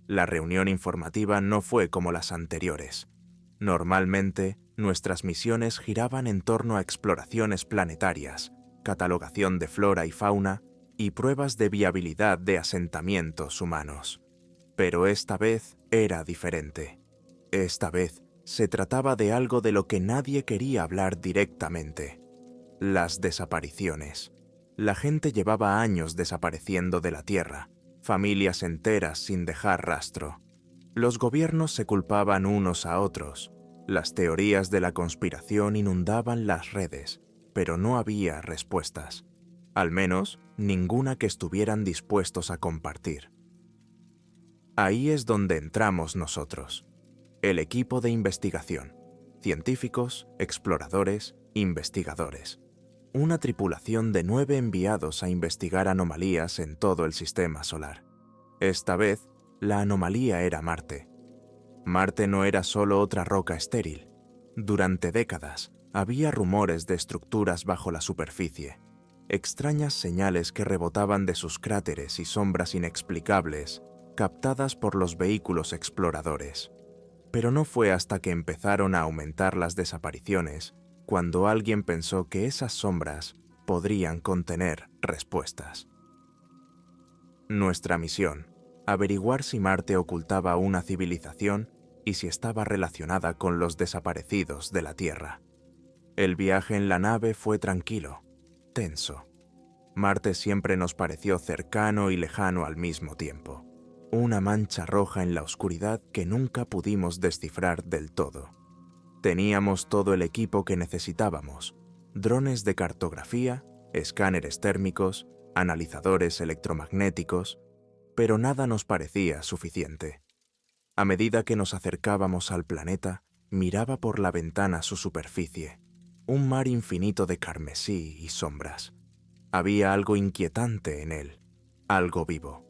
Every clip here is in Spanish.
La reunión informativa no fue como las anteriores. Normalmente, nuestras misiones giraban en torno a exploraciones planetarias, catalogación de flora y fauna y pruebas de viabilidad de asentamientos humanos. Pero esta vez era diferente. Esta vez se trataba de algo de lo que nadie quería hablar directamente: las desapariciones. La gente llevaba años desapareciendo de la Tierra, familias enteras sin dejar rastro. Los gobiernos se culpaban unos a otros. Las teorías de la conspiración inundaban las redes, pero no había respuestas. Al menos, ninguna que estuvieran dispuestos a compartir. Ahí es donde entramos nosotros, el equipo de investigación, científicos, exploradores, investigadores. Una tripulación de 9 enviados a investigar anomalías en todo el sistema solar. Esta vez, la anomalía era Marte. Marte no era solo otra roca estéril. Durante décadas, había rumores de estructuras bajo la superficie, extrañas señales que rebotaban de sus cráteres y sombras inexplicables, captadas por los vehículos exploradores. Pero no fue hasta que empezaron a aumentar las desapariciones cuando alguien pensó que esas sombras podrían contener respuestas. Nuestra misión: averiguar si Marte ocultaba una civilización y si estaba relacionada con los desaparecidos de la Tierra. El viaje en la nave fue tranquilo, tenso. Marte siempre nos pareció cercano y lejano al mismo tiempo. Una mancha roja en la oscuridad que nunca pudimos descifrar del todo. Teníamos todo el equipo que necesitábamos: drones de cartografía, escáneres térmicos, analizadores electromagnéticos, pero nada nos parecía suficiente. A medida que nos acercábamos al planeta, miraba por la ventana su superficie, un mar infinito de carmesí y sombras. Había algo inquietante en él, algo vivo.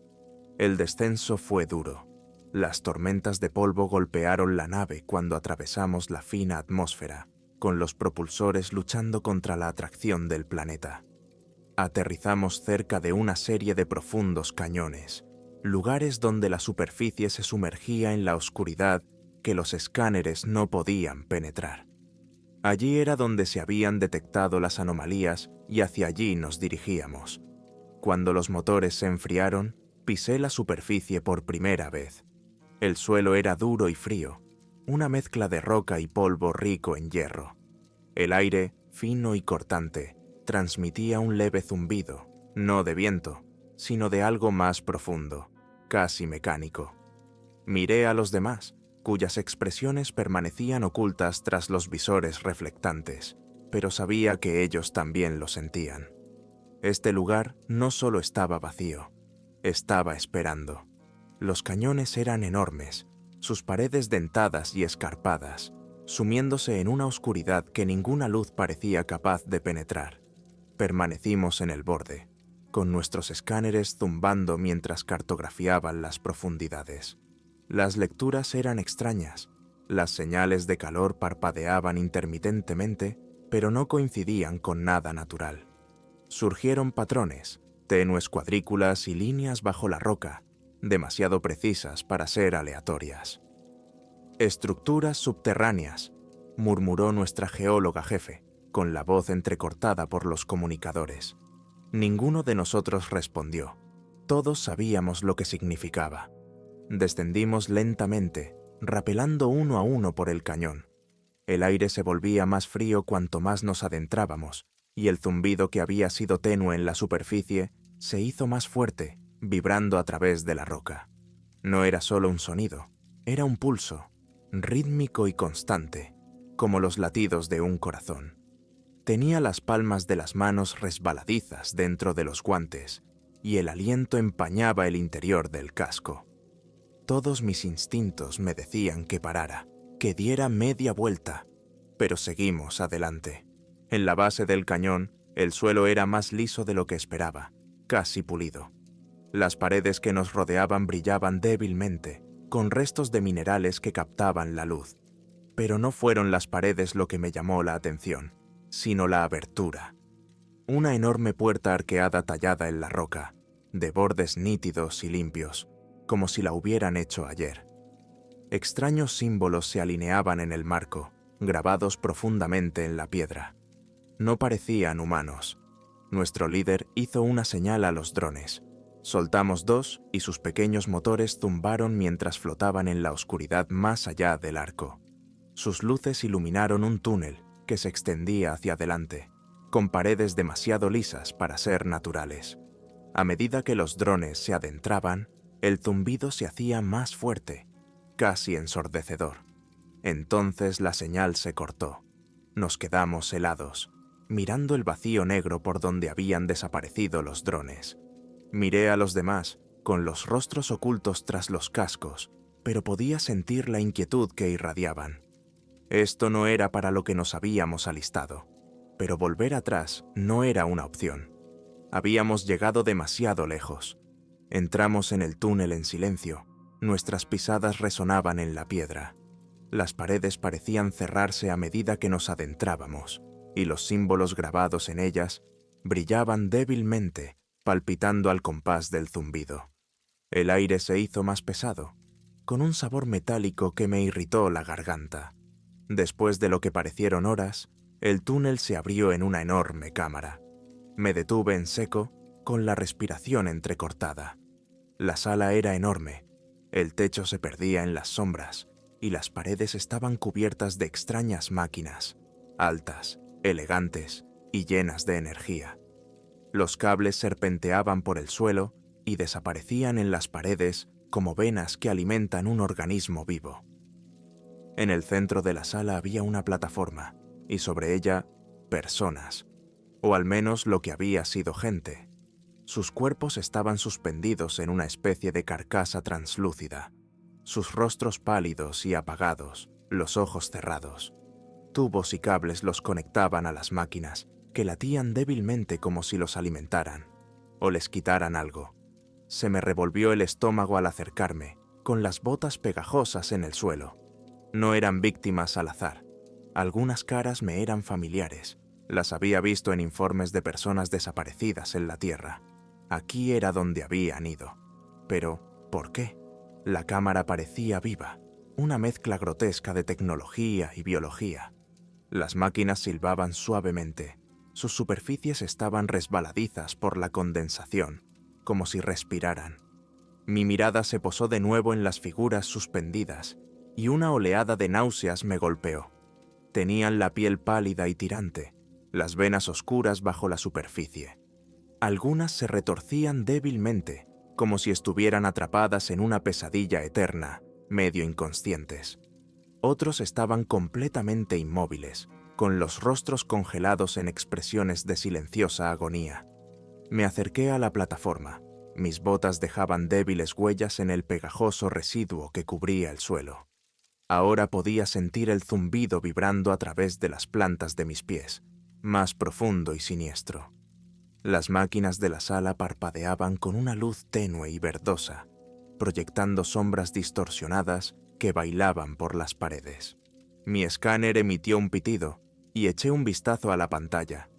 El descenso fue duro. Las tormentas de polvo golpearon la nave cuando atravesamos la fina atmósfera, con los propulsores luchando contra la atracción del planeta. Aterrizamos cerca de una serie de profundos cañones, lugares donde la superficie se sumergía en la oscuridad que los escáneres no podían penetrar. Allí era donde se habían detectado las anomalías y hacia allí nos dirigíamos. Cuando los motores se enfriaron, pisé la superficie por primera vez. El suelo era duro y frío, una mezcla de roca y polvo rico en hierro. El aire, fino y cortante, transmitía un leve zumbido, no de viento, sino de algo más profundo, casi mecánico. Miré a los demás, cuyas expresiones permanecían ocultas tras los visores reflectantes, pero sabía que ellos también lo sentían. Este lugar no solo estaba vacío, estaba esperando. Los cañones eran enormes, sus paredes dentadas y escarpadas, sumiéndose en una oscuridad que ninguna luz parecía capaz de penetrar. Permanecimos en el borde, con nuestros escáneres zumbando mientras cartografiaban las profundidades. Las lecturas eran extrañas, las señales de calor parpadeaban intermitentemente, pero no coincidían con nada natural. Surgieron patrones, tenues cuadrículas y líneas bajo la roca, demasiado precisas para ser aleatorias. «Estructuras subterráneas», murmuró nuestra geóloga jefe, con la voz entrecortada por los comunicadores. Ninguno de nosotros respondió. Todos sabíamos lo que significaba. Descendimos lentamente, rapelando uno a uno por el cañón. El aire se volvía más frío cuanto más nos adentrábamos, y el zumbido que había sido tenue en la superficie se hizo más fuerte, vibrando a través de la roca. No era solo un sonido, era un pulso, rítmico y constante, como los latidos de un corazón. Tenía las palmas de las manos resbaladizas dentro de los guantes, y el aliento empañaba el interior del casco. Todos mis instintos me decían que parara, que diera media vuelta, pero seguimos adelante. En la base del cañón, el suelo era más liso de lo que esperaba, casi pulido. Las paredes que nos rodeaban brillaban débilmente, con restos de minerales que captaban la luz. Pero no fueron las paredes lo que me llamó la atención, sino la abertura. Una enorme puerta arqueada tallada en la roca, de bordes nítidos y limpios. como si la hubieran hecho ayer. Extraños símbolos se alineaban en el marco, grabados profundamente en la piedra. No parecían humanos. Nuestro líder hizo una señal a los drones. Soltamos dos y sus pequeños motores zumbaron mientras flotaban en la oscuridad más allá del arco. Sus luces iluminaron un túnel que se extendía hacia adelante, con paredes demasiado lisas para ser naturales. A medida que los drones se adentraban, el zumbido se hacía más fuerte, casi ensordecedor. Entonces la señal se cortó. Nos quedamos helados, mirando el vacío negro por donde habían desaparecido los drones. Miré a los demás, con los rostros ocultos tras los cascos, pero podía sentir la inquietud que irradiaban. Esto no era para lo que nos habíamos alistado, pero volver atrás no era una opción. Habíamos llegado demasiado lejos. Entramos en el túnel en silencio. Nuestras pisadas resonaban en la piedra. Las paredes parecían cerrarse a medida que nos adentrábamos, y los símbolos grabados en ellas brillaban débilmente, palpitando al compás del zumbido. El aire se hizo más pesado, con un sabor metálico que me irritó la garganta. Después de lo que parecieron horas, el túnel se abrió en una enorme cámara. Me detuve en seco, con la respiración entrecortada. La sala era enorme, el techo se perdía en las sombras, y las paredes estaban cubiertas de extrañas máquinas, altas, elegantes y llenas de energía. Los cables serpenteaban por el suelo y desaparecían en las paredes como venas que alimentan un organismo vivo. En el centro de la sala había una plataforma, y sobre ella, personas, o al menos lo que había sido gente. Sus cuerpos estaban suspendidos en una especie de carcasa translúcida, sus rostros pálidos y apagados, los ojos cerrados. Tubos y cables los conectaban a las máquinas, que latían débilmente como si los alimentaran, o les quitaran algo. Se me revolvió el estómago al acercarme, con las botas pegajosas en el suelo. No eran víctimas al azar. Algunas caras me eran familiares. Las había visto en informes de personas desaparecidas en la Tierra. Aquí era donde habían ido. Pero, ¿por qué? La cámara parecía viva, una mezcla grotesca de tecnología y biología. Las máquinas silbaban suavemente. Sus superficies estaban resbaladizas por la condensación, como si respiraran. Mi mirada se posó de nuevo en las figuras suspendidas, y una oleada de náuseas me golpeó. Tenían la piel pálida y tirante, las venas oscuras bajo la superficie. Algunas se retorcían débilmente, como si estuvieran atrapadas en una pesadilla eterna, medio inconscientes. Otros estaban completamente inmóviles, con los rostros congelados en expresiones de silenciosa agonía. Me acerqué a la plataforma. Mis botas dejaban débiles huellas en el pegajoso residuo que cubría el suelo. Ahora podía sentir el zumbido vibrando a través de las plantas de mis pies, más profundo y siniestro. Las máquinas de la sala parpadeaban con una luz tenue y verdosa, proyectando sombras distorsionadas que bailaban por las paredes. Mi escáner emitió un pitido y eché un vistazo a la pantalla.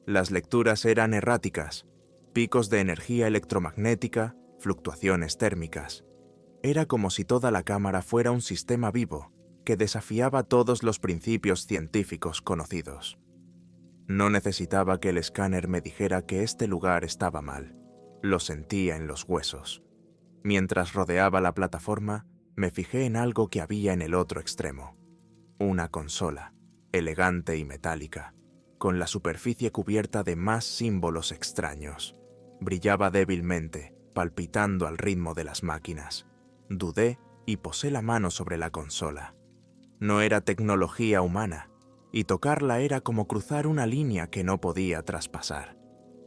Las lecturas eran erráticas, picos de energía electromagnética, fluctuaciones térmicas. Era como si toda la cámara fuera un sistema vivo que desafiaba todos los principios científicos conocidos. No necesitaba que el escáner me dijera que este lugar estaba mal. Lo sentía en los huesos. Mientras rodeaba la plataforma, me fijé en algo que había en el otro extremo. Una consola, elegante y metálica, con la superficie cubierta de más símbolos extraños. Brillaba débilmente, palpitando al ritmo de las máquinas. Dudé y posé la mano sobre la consola. No era tecnología humana, y tocarla era como cruzar una línea que no podía traspasar.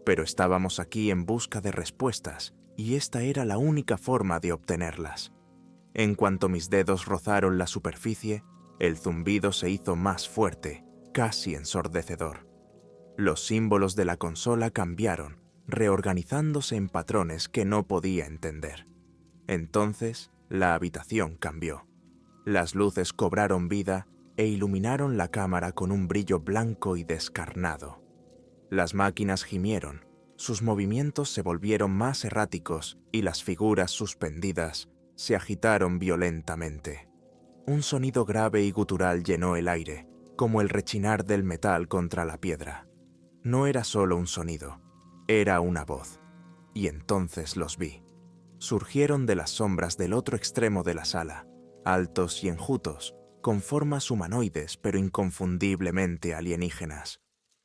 Pero estábamos aquí en busca de respuestas, y esta era la única forma de obtenerlas. En cuanto mis dedos rozaron la superficie, el zumbido se hizo más fuerte, casi ensordecedor. Los símbolos de la consola cambiaron, reorganizándose en patrones que no podía entender. Entonces, la habitación cambió. Las luces cobraron vida e iluminaron la cámara con un brillo blanco y descarnado. Las máquinas gimieron, Sus movimientos se volvieron más erráticos y las figuras suspendidas se agitaron violentamente. Un sonido grave y gutural llenó el aire, como el rechinar del metal contra la piedra. No era solo un sonido, era una voz. Y entonces los vi. Surgieron de las sombras del otro extremo de la sala, altos y enjutos, con formas humanoides pero inconfundiblemente alienígenas.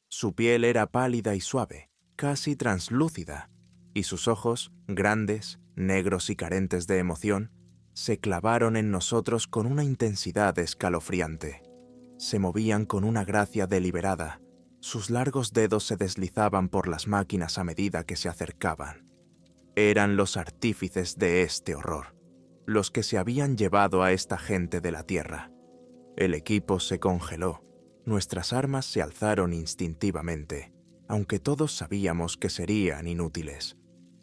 Su piel era pálida y suave, casi translúcida, y sus ojos, grandes, negros y carentes de emoción, se clavaron en nosotros con una intensidad escalofriante. Se movían con una gracia deliberada. Sus largos dedos se deslizaban por las máquinas a medida que se acercaban. Eran los artífices de este horror, los que se habían llevado a esta gente de la Tierra. El equipo se congeló. Nuestras armas se alzaron instintivamente, aunque todos sabíamos que serían inútiles.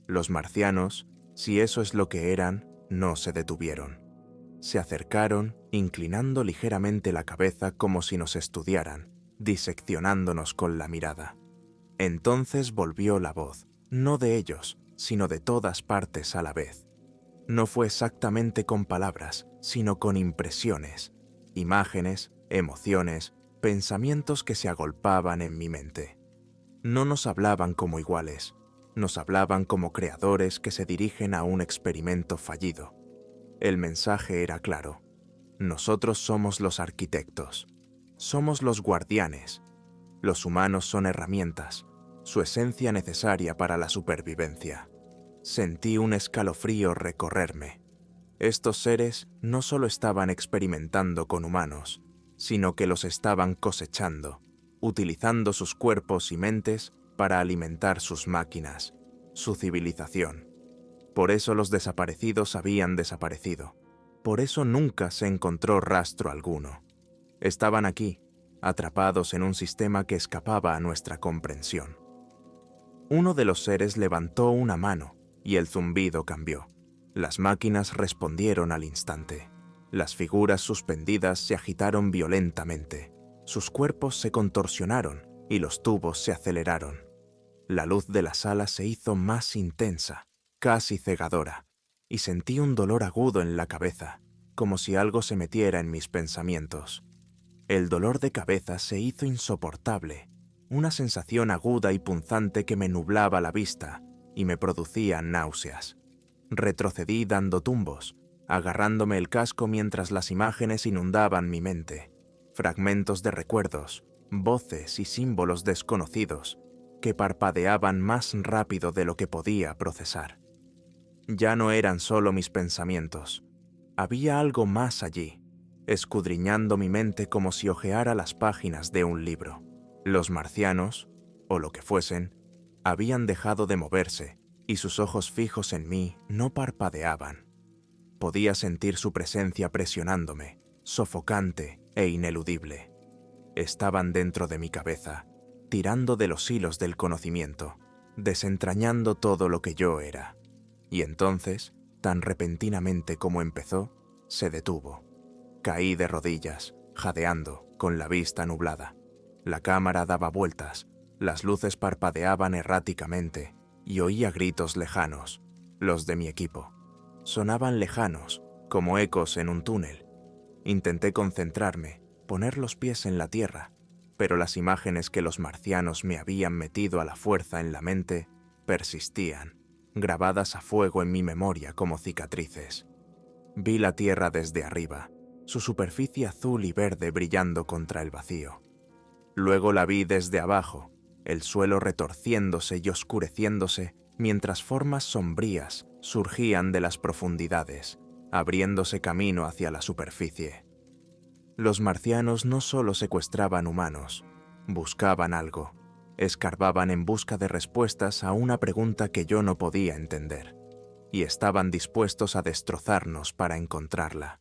Los marcianos, si eso es lo que eran, no se detuvieron. Se acercaron, inclinando ligeramente la cabeza como si nos estudiaran, diseccionándonos con la mirada. Entonces volvió la voz, no de ellos, sino de todas partes a la vez. No fue exactamente con palabras, sino con impresiones, imágenes, emociones, pensamientos que se agolpaban en mi mente. No nos hablaban como iguales, nos hablaban como creadores que se dirigen a un experimento fallido. El mensaje era claro. Nosotros somos los arquitectos, somos los guardianes. Los humanos son herramientas, su esencia necesaria para la supervivencia. Sentí un escalofrío recorrerme. Estos seres no solo estaban experimentando con humanos, sino que los estaban cosechando, utilizando sus cuerpos y mentes para alimentar sus máquinas, su civilización. Por eso los desaparecidos habían desaparecido. Por eso nunca se encontró rastro alguno. Estaban aquí, atrapados en un sistema que escapaba a nuestra comprensión. Uno de los seres levantó una mano y el zumbido cambió. Las máquinas respondieron al instante. Las figuras suspendidas se agitaron violentamente. Sus cuerpos se contorsionaron y los tubos se aceleraron. La luz de la sala se hizo más intensa, casi cegadora, y sentí un dolor agudo en la cabeza, como si algo se metiera en mis pensamientos. El dolor de cabeza se hizo insoportable, una sensación aguda y punzante que me nublaba la vista y me producía náuseas. Retrocedí dando tumbos, agarrándome el casco mientras las imágenes inundaban mi mente, fragmentos de recuerdos, voces y símbolos desconocidos que parpadeaban más rápido de lo que podía procesar. Ya no eran solo mis pensamientos, había algo más allí, escudriñando mi mente como si hojeara las páginas de un libro. Los marcianos, o lo que fuesen, habían dejado de moverse y sus ojos fijos en mí no parpadeaban. Podía sentir su presencia presionándome, sofocante e ineludible. Estaban dentro de mi cabeza, tirando de los hilos del conocimiento, desentrañando todo lo que yo era. Y entonces, tan repentinamente como empezó, se detuvo. Caí de rodillas, jadeando, con la vista nublada. La cámara daba vueltas, las luces parpadeaban erráticamente y oía gritos lejanos, los de mi equipo. Sonaban lejanos, como ecos en un túnel. Intenté concentrarme, poner los pies en la tierra, pero las imágenes que los marcianos me habían metido a la fuerza en la mente persistían, grabadas a fuego en mi memoria como cicatrices. Vi la tierra desde arriba, su superficie azul y verde brillando contra el vacío. Luego la vi desde abajo, el suelo retorciéndose y oscureciéndose mientras formas sombrías surgían de las profundidades, abriéndose camino hacia la superficie. Los marcianos no solo secuestraban humanos, buscaban algo, escarbaban en busca de respuestas a una pregunta que yo no podía entender, y estaban dispuestos a destrozarnos para encontrarla.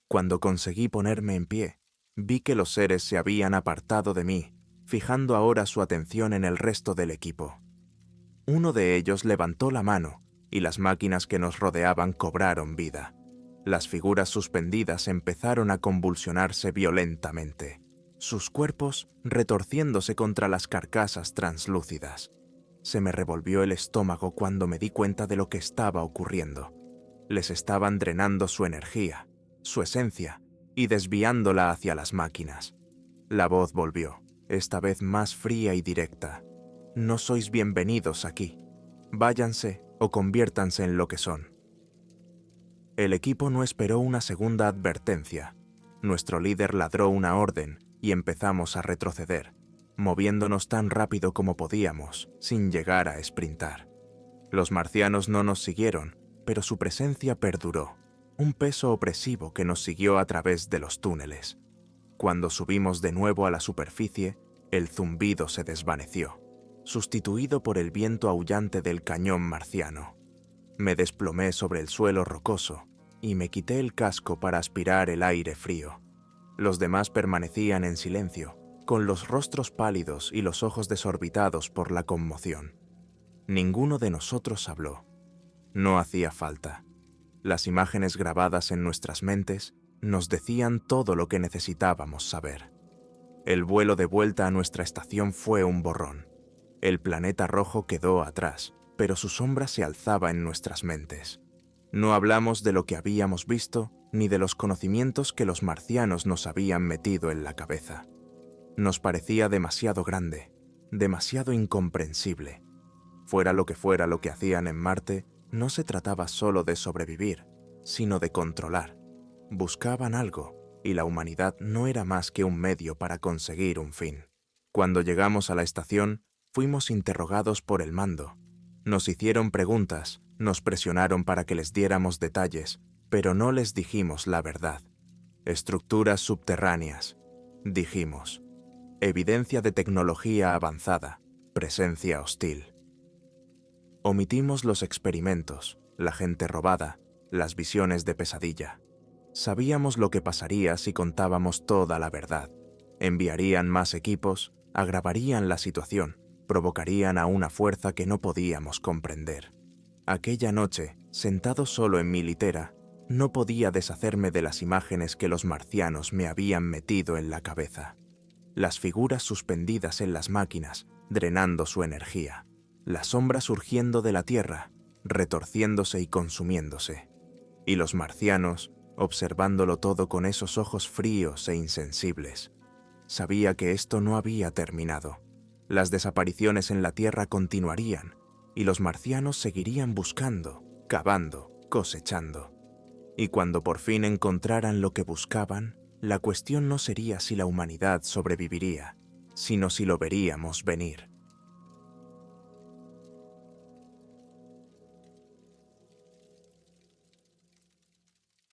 Cuando conseguí ponerme en pie, vi que los seres se habían apartado de mí, fijando ahora su atención en el resto del equipo. Uno de ellos levantó la mano y las máquinas que nos rodeaban cobraron vida. Las figuras suspendidas empezaron a convulsionarse violentamente, sus cuerpos retorciéndose contra las carcasas translúcidas. Se me revolvió el estómago cuando me di cuenta de lo que estaba ocurriendo. Les estaban drenando su energía, su esencia, y desviándola hacia las máquinas. La voz volvió, esta vez más fría y directa. No sois bienvenidos aquí. Váyanse o conviértanse en lo que son. El equipo no esperó una segunda advertencia. Nuestro líder ladró una orden y empezamos a retroceder, moviéndonos tan rápido como podíamos, sin llegar a sprintar. Los marcianos no nos siguieron, pero su presencia perduró, un peso opresivo que nos siguió a través de los túneles. Cuando subimos de nuevo a la superficie, el zumbido se desvaneció, sustituido por el viento aullante del cañón marciano. Me desplomé sobre el suelo rocoso y me quité el casco para aspirar el aire frío. Los demás permanecían en silencio, con los rostros pálidos y los ojos desorbitados por la conmoción. Ninguno de nosotros habló. No hacía falta. Las imágenes grabadas en nuestras mentes nos decían todo lo que necesitábamos saber. El vuelo de vuelta a nuestra estación fue un borrón. El planeta rojo quedó atrás, pero su sombra se alzaba en nuestras mentes. No hablamos de lo que habíamos visto ni de los conocimientos que los marcianos nos habían metido en la cabeza. Nos parecía demasiado grande, demasiado incomprensible. Fuera lo que hacían en Marte, no se trataba solo de sobrevivir, sino de controlar. Buscaban algo, y la humanidad no era más que un medio para conseguir un fin. Cuando llegamos a la estación, fuimos interrogados por el mando. Nos hicieron preguntas, nos presionaron para que les diéramos detalles, pero no les dijimos la verdad. Estructuras subterráneas, dijimos. Evidencia de tecnología avanzada, presencia hostil. Omitimos los experimentos, la gente robada, las visiones de pesadilla. Sabíamos lo que pasaría si contábamos toda la verdad. Enviarían más equipos, agravarían la situación, provocarían a una fuerza que no podíamos comprender. Aquella noche, sentado solo en mi litera, no podía deshacerme de las imágenes que los marcianos me habían metido en la cabeza. Las figuras suspendidas en las máquinas, drenando su energía. La sombra surgiendo de la tierra, retorciéndose y consumiéndose. Y los marcianos, observándolo todo con esos ojos fríos e insensibles. Sabía que esto no había terminado. Las desapariciones en la Tierra continuarían, y los marcianos seguirían buscando, cavando, cosechando. Y cuando por fin encontraran lo que buscaban, la cuestión no sería si la humanidad sobreviviría, sino si lo veríamos venir.